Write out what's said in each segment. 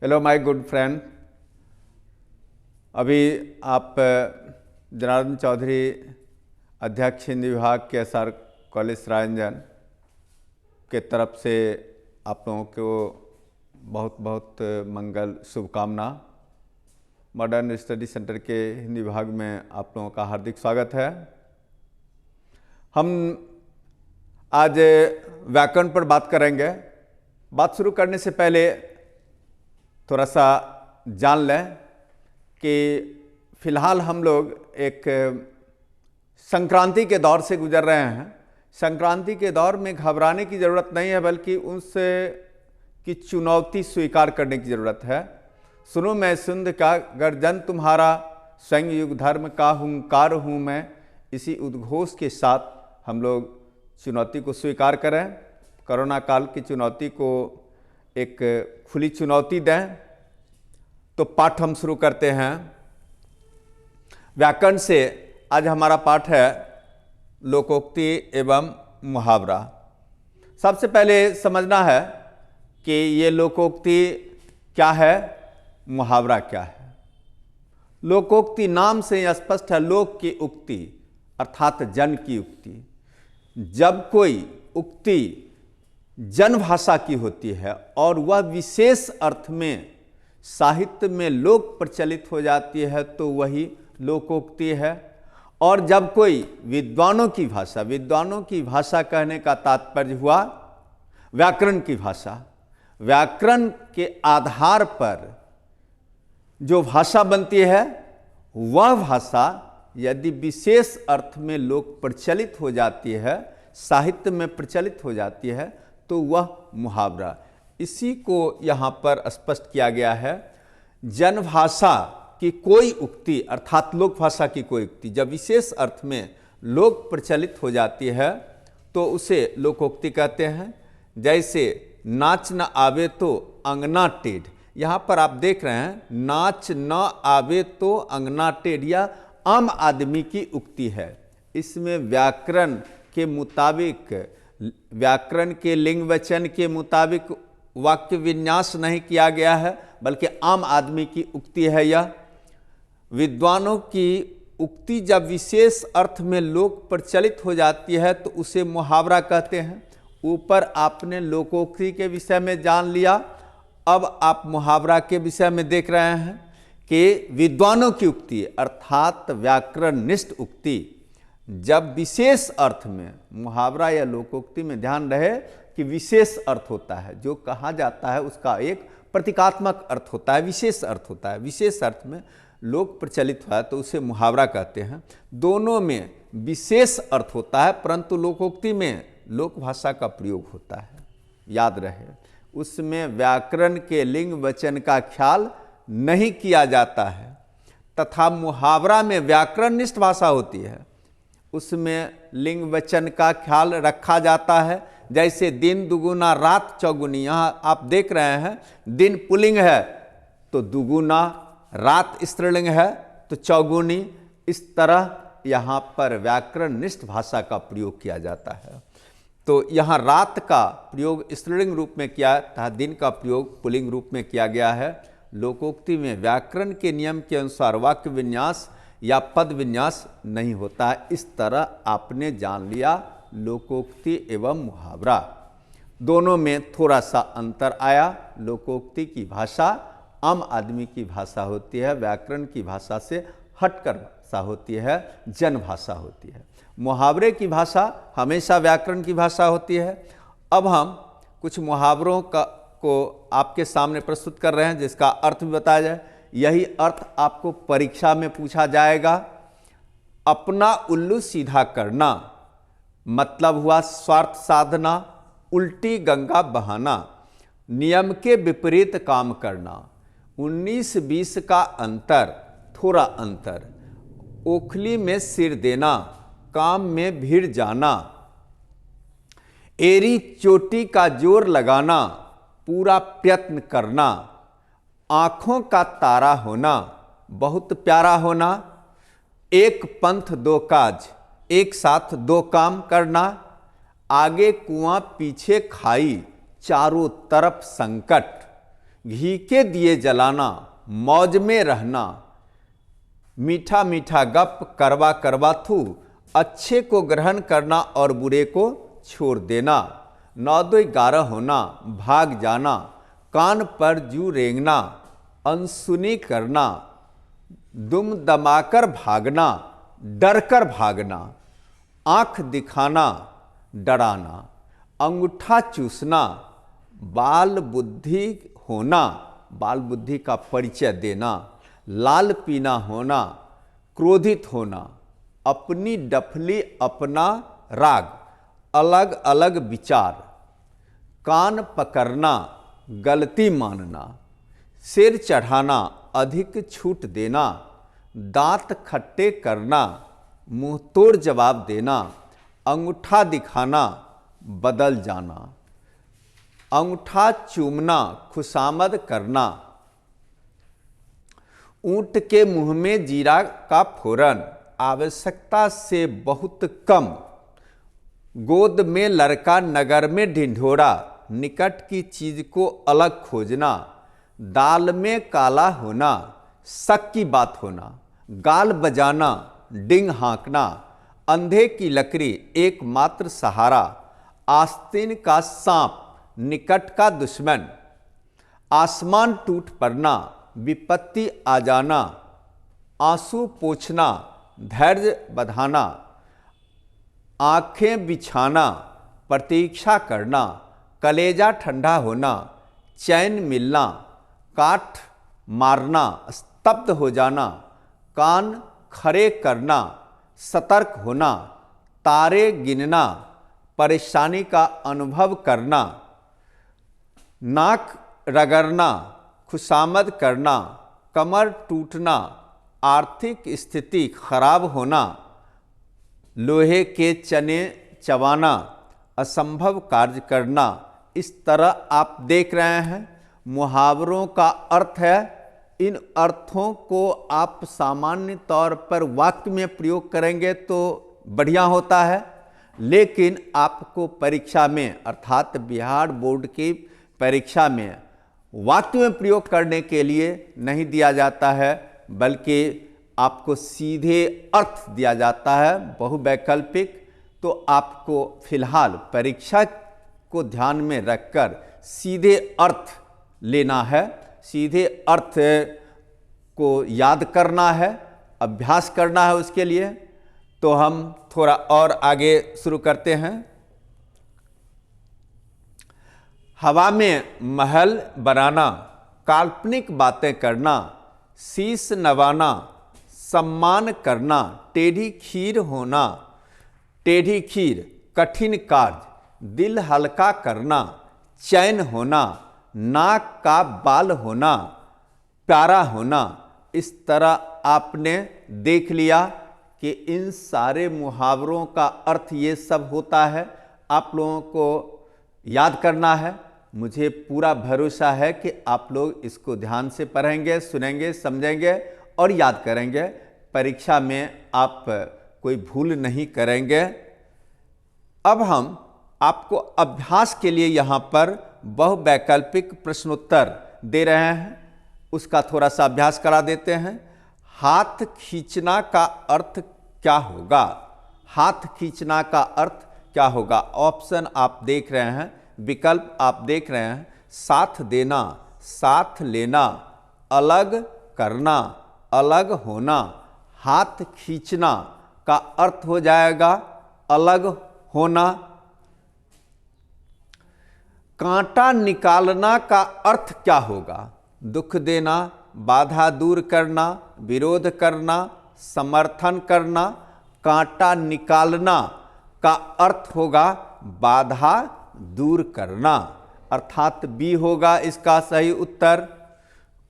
Hello my good friend. अभी आप जनार्दन चौधरी अध्यक्ष हिंदी विभाग के एसआर कॉलेज रायरंजन के तरफ से आप लोगों को बहुत बहुत मंगल शुभकामना। मॉडर्न स्टडी सेंटर के हिंदी विभाग में आप लोगों का हार्दिक स्वागत है। हम आज व्याकरण पर बात करेंगे। बात शुरू करने से पहले थोड़ा सा जान लें कि फ़िलहाल हम लोग एक संक्रांति के दौर से गुजर रहे हैं। संक्रांति के दौर में घबराने की ज़रूरत नहीं है, बल्कि उनसे की चुनौती स्वीकार करने की ज़रूरत है। सुनो मैं सुंद का गर्जन तुम्हारा, स्वयं युग धर्म का हुंकार हूँ मैं। इसी उद्घोष के साथ हम लोग चुनौती को स्वीकार करें। कोरोना काल की चुनौती को एक खुली चुनौती दें। तो पाठ हम शुरू करते हैं व्याकरण से। आज हमारा पाठ है लोकोक्ति एवं मुहावरा। सबसे पहले समझना है कि ये लोकोक्ति क्या है, मुहावरा क्या है। लोकोक्ति नाम से स्पष्ट है, लोक की उक्ति अर्थात जन की उक्ति। जब कोई उक्ति जन भाषा की होती है और वह विशेष अर्थ में साहित्य में लोक प्रचलित हो जाती है तो वही लोकोक्ति है। और जब कोई विद्वानों की भाषा कहने का तात्पर्य हुआ व्याकरण की भाषा। व्याकरण के आधार पर जो भाषा बनती है वह भाषा यदि विशेष अर्थ में लोक प्रचलित हो जाती है, साहित्य में प्रचलित हो जाती है, तो वह मुहावरा। इसी को यहाँ पर स्पष्ट किया गया है। जनभाषा की कोई उक्ति अर्थात लोक भाषा की कोई उक्ति जब विशेष अर्थ में लोक प्रचलित हो जाती है तो उसे लोकोक्ति कहते हैं। जैसे नाच न आवे तो अंगना टेढ़। यहाँ पर आप देख रहे हैं नाच न आवे तो अंगना टेढ़, यह आम आदमी की उक्ति है। इसमें व्याकरण के मुताबिक, व्याकरण के लिंग वचन के मुताबिक वाक्य विन्यास नहीं किया गया है, बल्कि आम आदमी की उक्ति है यह। विद्वानों की उक्ति जब विशेष अर्थ में लोक प्रचलित हो जाती है तो उसे मुहावरा कहते हैं। ऊपर आपने लोकोक्ति के विषय में जान लिया, अब आप मुहावरा के विषय में देख रहे हैं कि विद्वानों की उक्ति अर्थात व्याकरणनिष्ठ उक्ति जब विशेष अर्थ में, मुहावरा या लोकोक्ति में ध्यान रहे कि विशेष अर्थ होता है, जो कहा जाता है उसका एक प्रतीकात्मक अर्थ होता है, विशेष अर्थ होता है। विशेष अर्थ में लोक प्रचलित हुआ तो उसे मुहावरा कहते हैं। दोनों में विशेष अर्थ होता है, परंतु लोकोक्ति में लोक भाषा का प्रयोग होता है। याद रहे, उसमें व्याकरण के लिंग वचन का ख्याल नहीं किया जाता है, तथा मुहावरा में व्याकरणनिष्ठ भाषा होती है, उसमें लिंग वचन का ख्याल रखा जाता है। जैसे दिन दुगुना रात चौगुनी, यहाँ आप देख रहे हैं दिन पुल्लिंग है तो दुगुना, रात स्त्रीलिंग है तो चौगुनी। इस तरह यहाँ पर व्याकरणनिष्ठ भाषा का प्रयोग किया जाता है। तो यहाँ रात का प्रयोग स्त्रीलिंग रूप में किया था, दिन का प्रयोग पुल्लिंग रूप में किया गया है। लोकोक्ति में व्याकरण के नियम के अनुसार वाक्य विन्यास या पद विन्यास नहीं होता है। इस तरह आपने जान लिया लोकोक्ति एवं मुहावरा। दोनों में थोड़ा सा अंतर आया। लोकोक्ति की भाषा आम आदमी की भाषा होती है, व्याकरण की भाषा से हटकर भाषा होती है, जन भाषा होती है। मुहावरे की भाषा हमेशा व्याकरण की भाषा होती है। अब हम कुछ मुहावरों को आपके सामने प्रस्तुत कर रहे हैं जिसका अर्थ भी बताया जाए। यही अर्थ आपको परीक्षा में पूछा जाएगा। अपना उल्लू सीधा करना मतलब हुआ स्वार्थ साधना, उल्टी गंगा बहाना, नियम के विपरीत काम करना, 19-20 का अंतर, थोड़ा अंतर, ओखली में सिर देना, काम में भीड़ जाना, एरी चोटी का जोर लगाना, पूरा प्रयत्न करना, आँखों का तारा होना, बहुत प्यारा होना, एक पंथ दो काज, एक साथ दो काम करना, आगे कुआं पीछे खाई, चारों तरफ संकट, घी के दिए जलाना, मौज में रहना, मीठा मीठा गप, करवा करवा थू, अच्छे को ग्रहण करना और बुरे को छोड़ देना, 9-11 होना, भाग जाना, कान पर जू रेंगना, अनसुनी करना, दुम दमाकर भागना, डर कर भागना, आंख दिखाना, डराना, अंगूठा चूसना, बाल बुद्धि होना, बाल बुद्धि का परिचय देना, लाल पीना होना, क्रोधित होना, अपनी डफली अपना राग, अलग अलग विचार, कान पकड़ना, गलती मानना, सिर चढ़ाना, अधिक छूट देना, दांत खट्टे करना, मुंह तोड़ जवाब देना, अंगूठा दिखाना, बदल जाना, अंगूठा चूमना, खुशामद करना, ऊंट के मुंह में जीरा का फोरन, आवश्यकता से बहुत कम, गोद में लड़का, नगर में ढिंढोरा, निकट की चीज को अलग खोजना, दाल में काला होना, शक की बात होना, गाल बजाना, डिंग हाँकना, अंधे की लकड़ी, एकमात्र सहारा, आस्तीन का सांप, निकट का दुश्मन, आसमान टूट पड़ना, विपत्ति आ जाना, आंसू पोंछना, धैर्य बधाना, आंखें बिछाना, प्रतीक्षा करना, कलेजा ठंडा होना, चैन मिलना, काठ मारना, स्तब्ध हो जाना, कान खड़े करना, सतर्क होना, तारे गिनना, परेशानी का अनुभव करना, नाक रगड़ना, खुशामद करना, कमर टूटना, आर्थिक स्थिति खराब होना, लोहे के चने चबाना, असंभव कार्य करना। इस तरह आप देख रहे हैं मुहावरों का अर्थ है। इन अर्थों को आप सामान्य तौर पर वाक्य में प्रयोग करेंगे तो बढ़िया होता है, लेकिन आपको परीक्षा में अर्थात बिहार बोर्ड की परीक्षा में वाक्य में प्रयोग करने के लिए नहीं दिया जाता है, बल्कि आपको सीधे अर्थ दिया जाता है बहुवैकल्पिक। तो आपको फिलहाल परीक्षा को ध्यान में रखकर सीधे अर्थ लेना है, सीधे अर्थ को याद करना है, अभ्यास करना है उसके लिए। तो हम थोड़ा और आगे शुरू करते हैं। हवा में महल बनाना, काल्पनिक बातें करना, शीश नवाना, सम्मान करना, टेढ़ी खीर होना, टेढ़ी खीर, कठिन कार्य, दिल हल्का करना, चैन होना, नाक का बाल होना, प्यारा होना। इस तरह आपने देख लिया कि इन सारे मुहावरों का अर्थ ये सब होता है। आप लोगों को याद करना है। मुझे पूरा भरोसा है कि आप लोग इसको ध्यान से पढ़ेंगे, सुनेंगे, समझेंगे और याद करेंगे। परीक्षा में आप कोई भूल नहीं करेंगे। अब हम आपको अभ्यास के लिए यहाँ पर बहुवैकल्पिक प्रश्नोत्तर दे रहे हैं, उसका थोड़ा सा अभ्यास करा देते हैं। हाथ खींचना का अर्थ क्या होगा? हाथ खींचना का अर्थ क्या होगा? ऑप्शन आप देख रहे हैं, विकल्प आप देख रहे हैं। साथ देना, साथ लेना, अलग करना, अलग होना। हाथ खींचना का अर्थ हो जाएगा अलग होना। कांटा निकालना का अर्थ क्या होगा? दुख देना, बाधा दूर करना, विरोध करना, समर्थन करना। कांटा निकालना का अर्थ होगा बाधा दूर करना, अर्थात बी होगा इसका सही उत्तर।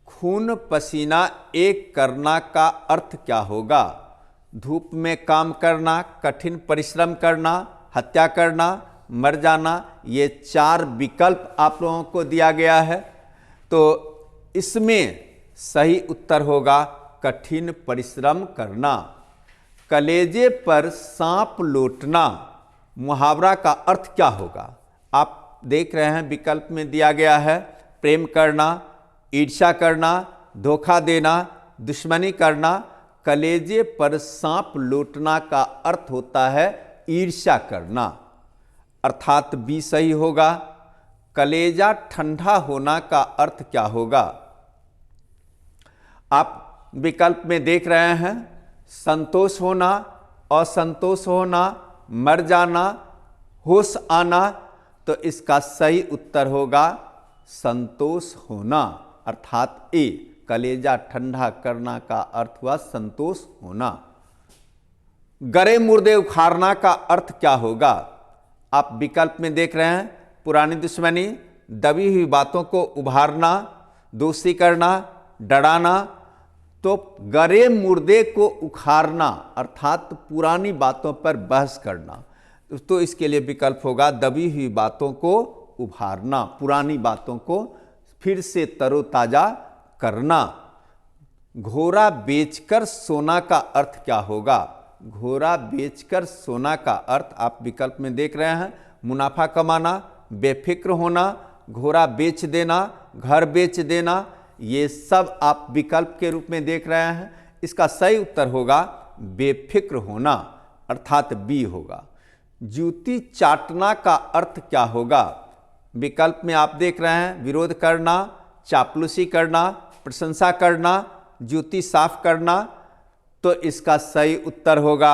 खून पसीना एक करना का अर्थ क्या होगा? धूप में काम करना, कठिन परिश्रम करना, हत्या करना, मर जाना। ये 4 विकल्प आप लोगों को दिया गया है। तो इसमें सही उत्तर होगा कठिन परिश्रम करना। कलेजे पर सांप लौटना मुहावरा का अर्थ क्या होगा? आप देख रहे हैं विकल्प में दिया गया है प्रेम करना, ईर्ष्या करना, धोखा देना, दुश्मनी करना। कलेजे पर सांप लौटना का अर्थ होता है ईर्ष्या करना, अर्थात बी सही होगा। कलेजा ठंडा होना का अर्थ क्या होगा? आप विकल्प में देख रहे हैं, संतोष होना, असंतोष होना, मर जाना, होश आना। तो इसका सही उत्तर होगा संतोष होना, अर्थात ए। कलेजा ठंडा करना का अर्थ हुआ संतोष होना। गरे मुर्दे उखाड़ना का अर्थ क्या होगा? आप विकल्प में देख रहे हैं, पुरानी दुश्मनी, दबी हुई बातों को उभारना, दोस्ती करना, डराना। तो गरे मुर्दे को उखाड़ना अर्थात पुरानी बातों पर बहस करना, तो इसके लिए विकल्प होगा दबी हुई बातों को उभारना, पुरानी बातों को फिर से तरोताजा करना। घोड़ा बेचकर सोना का अर्थ क्या होगा? घोड़ा बेचकर सोना का अर्थ आप विकल्प में देख रहे हैं, मुनाफा कमाना, बेफिक्र होना, घोड़ा बेच देना, घर बेच देना। ये सब आप विकल्प के रूप में देख रहे हैं। इसका सही उत्तर होगा बेफिक्र होना, अर्थात बी होगा। जूती चाटना का अर्थ क्या होगा? विकल्प में आप देख रहे हैं, विरोध करना, चापलूसी करना, प्रशंसा करना, जूती साफ करना। तो इसका सही उत्तर होगा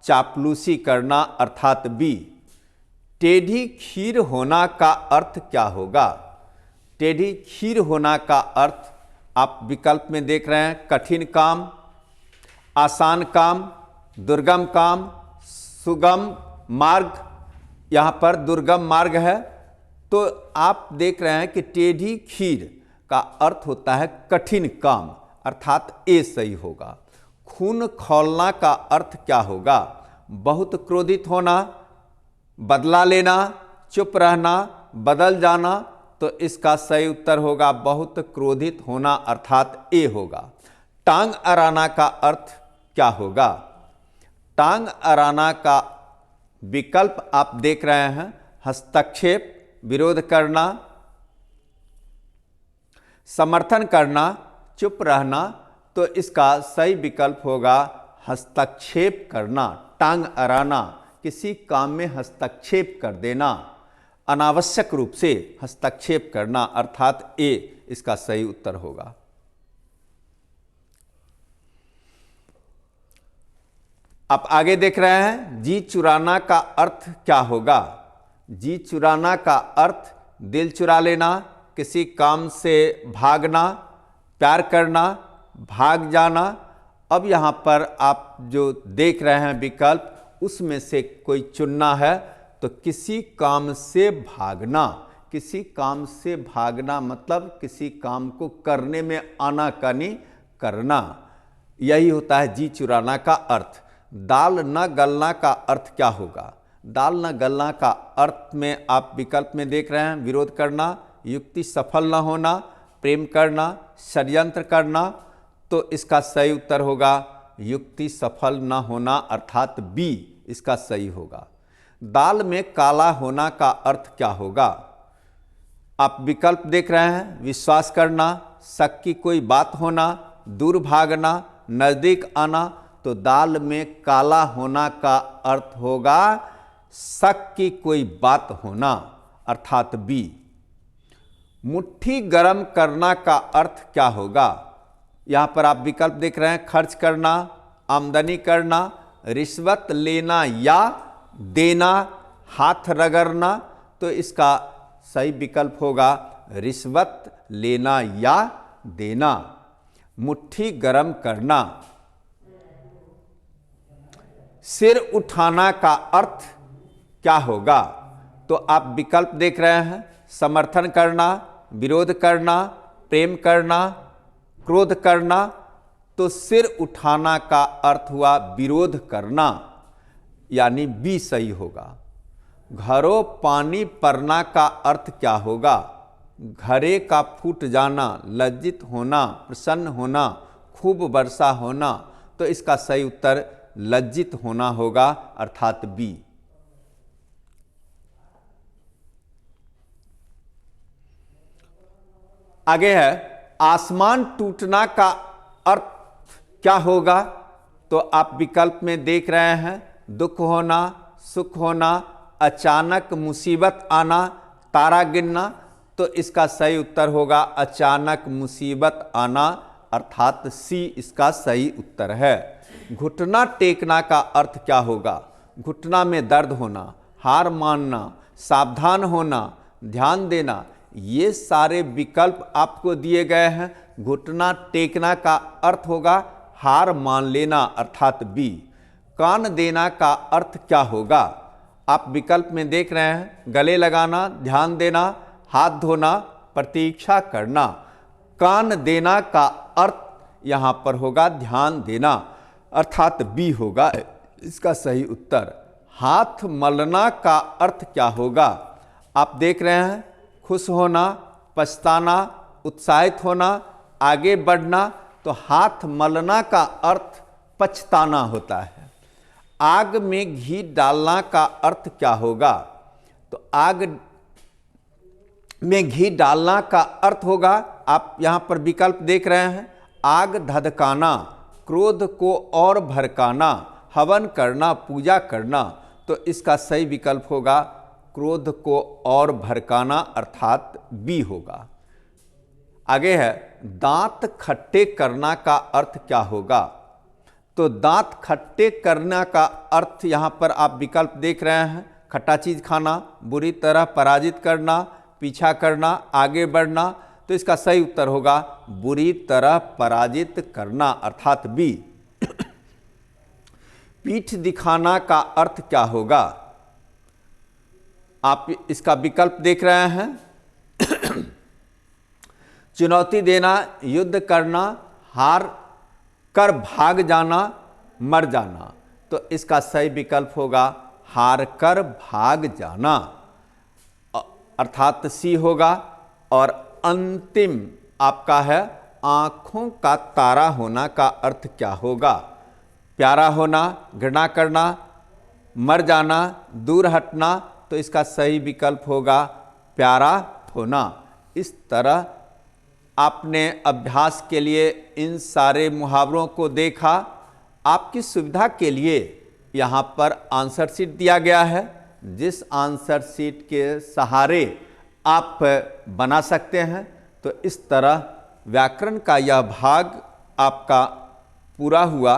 चापलूसी करना, अर्थात बी। टेढ़ी खीर होना का अर्थ क्या होगा? टेढ़ी खीर होना का अर्थ आप विकल्प में देख रहे हैं, कठिन काम, आसान काम, दुर्गम काम, सुगम मार्ग। यहाँ पर दुर्गम मार्ग है। तो आप देख रहे हैं कि टेढ़ी खीर का अर्थ होता है कठिन काम, अर्थात ए सही होगा। खून खौलना का अर्थ क्या होगा? बहुत क्रोधित होना, बदला लेना, चुप रहना, बदल जाना। तो इसका सही उत्तर होगा बहुत क्रोधित होना, अर्थात ए होगा। टांग अड़ाना का अर्थ क्या होगा? टांग अड़ाना का विकल्प आप देख रहे हैं, हस्तक्षेप, विरोध करना, समर्थन करना, चुप रहना। तो इसका सही विकल्प होगा हस्तक्षेप करना। टांग अड़ाना, किसी काम में हस्तक्षेप कर देना, अनावश्यक रूप से हस्तक्षेप करना, अर्थात ए इसका सही उत्तर होगा। आप आगे देख रहे हैं, जी चुराना का अर्थ क्या होगा? जी चुराना का अर्थ दिल चुरा लेना, किसी काम से भागना, प्यार करना, भाग जाना। अब यहाँ पर आप जो देख रहे हैं विकल्प, उसमें से कोई चुनना है। तो किसी काम से भागना, किसी काम से भागना मतलब किसी काम को करने में आनाकानी करना, यही होता है जी चुराना का अर्थ। दाल न गलना का अर्थ क्या होगा? दाल न गलना का अर्थ में आप विकल्प में देख रहे हैं, विरोध करना, युक्ति सफल न होना, प्रेम करना, षड्यंत्र करना। तो इसका सही उत्तर होगा युक्ति सफल न होना, अर्थात बी इसका सही होगा। दाल में काला होना का अर्थ क्या होगा? आप विकल्प देख रहे हैं, विश्वास करना, शक की कोई बात होना, दूर भागना, नजदीक आना। तो दाल में काला होना का अर्थ होगा शक की कोई बात होना, अर्थात बी। मुट्ठी गर्म करना का अर्थ क्या होगा? यहाँ पर आप विकल्प देख रहे हैं, खर्च करना, आमदनी करना, रिश्वत लेना या देना, हाथ रगड़ना। तो इसका सही विकल्प होगा रिश्वत लेना या देना। मुट्ठी गर्म करना। सिर उठाना का अर्थ क्या होगा? तो आप विकल्प देख रहे हैं, समर्थन करना, विरोध करना, प्रेम करना, क्रोध करना। तो सिर उठाना का अर्थ हुआ विरोध करना, यानी बी सही होगा। घरों पानी पड़ना का अर्थ क्या होगा? घरे का फूट जाना, लज्जित होना, प्रसन्न होना, खूब वर्षा होना। तो इसका सही उत्तर लज्जित होना होगा, अर्थात बी। आगे है आसमान टूटना का अर्थ क्या होगा? तो आप विकल्प में देख रहे हैं, दुख होना, सुख होना, अचानक मुसीबत आना, तारा गिरना। तो इसका सही उत्तर होगा अचानक मुसीबत आना, अर्थात सी इसका सही उत्तर है। घुटना टेकना का अर्थ क्या होगा? घुटना में दर्द होना, हार मानना, सावधान होना, ध्यान देना, ये सारे विकल्प आपको दिए गए हैं। घुटना टेकना का अर्थ होगा हार मान लेना, अर्थात बी। कान देना का अर्थ क्या होगा? आप विकल्प में देख रहे हैं, गले लगाना, ध्यान देना, हाथ धोना, प्रतीक्षा करना। कान देना का अर्थ यहाँ पर होगा ध्यान देना, अर्थात बी होगा इसका सही उत्तर। हाथ मलना का अर्थ क्या होगा? आप देख रहे हैं, खुश होना, पछताना, उत्साहित होना, आगे बढ़ना। तो हाथ मलना का अर्थ पछताना होता है। आग में घी डालना का अर्थ क्या होगा? तो आग में घी डालना का अर्थ होगा, आप यहाँ पर विकल्प देख रहे हैं, आग धधकाना, क्रोध को और भड़काना, हवन करना, पूजा करना। तो इसका सही विकल्प होगा क्रोध को और भड़काना, अर्थात बी होगा। आगे है, दांत खट्टे करना का अर्थ क्या होगा? तो दांत खट्टे करना का अर्थ यहाँ पर आप विकल्प देख रहे हैं, खट्टा चीज खाना, बुरी तरह पराजित करना, पीछा करना, आगे बढ़ना। तो इसका सही उत्तर होगा बुरी तरह पराजित करना, अर्थात बी। पीठ दिखाना का अर्थ क्या होगा? आप इसका विकल्प देख रहे हैं, चुनौती देना, युद्ध करना, हार कर भाग जाना, मर जाना। तो इसका सही विकल्प होगा हार कर भाग जाना, अर्थात सी होगा। और अंतिम आपका है, आंखों का तारा होना का अर्थ क्या होगा? प्यारा होना, घृणा करना, मर जाना, दूर हटना। तो इसका सही विकल्प होगा प्यारा होना। इस तरह आपने अभ्यास के लिए इन सारे मुहावरों को देखा। आपकी सुविधा के लिए यहाँ पर आंसर शीट दिया गया है, जिस आंसर शीट के सहारे आप बना सकते हैं। तो इस तरह व्याकरण का यह भाग आपका पूरा हुआ।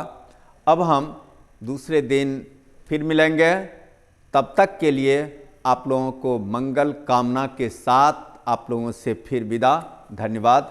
अब हम दूसरे दिन फिर मिलेंगे। तब तक के लिए आप लोगों को मंगल कामना के साथ आप लोगों से फिर विदा। धन्यवाद।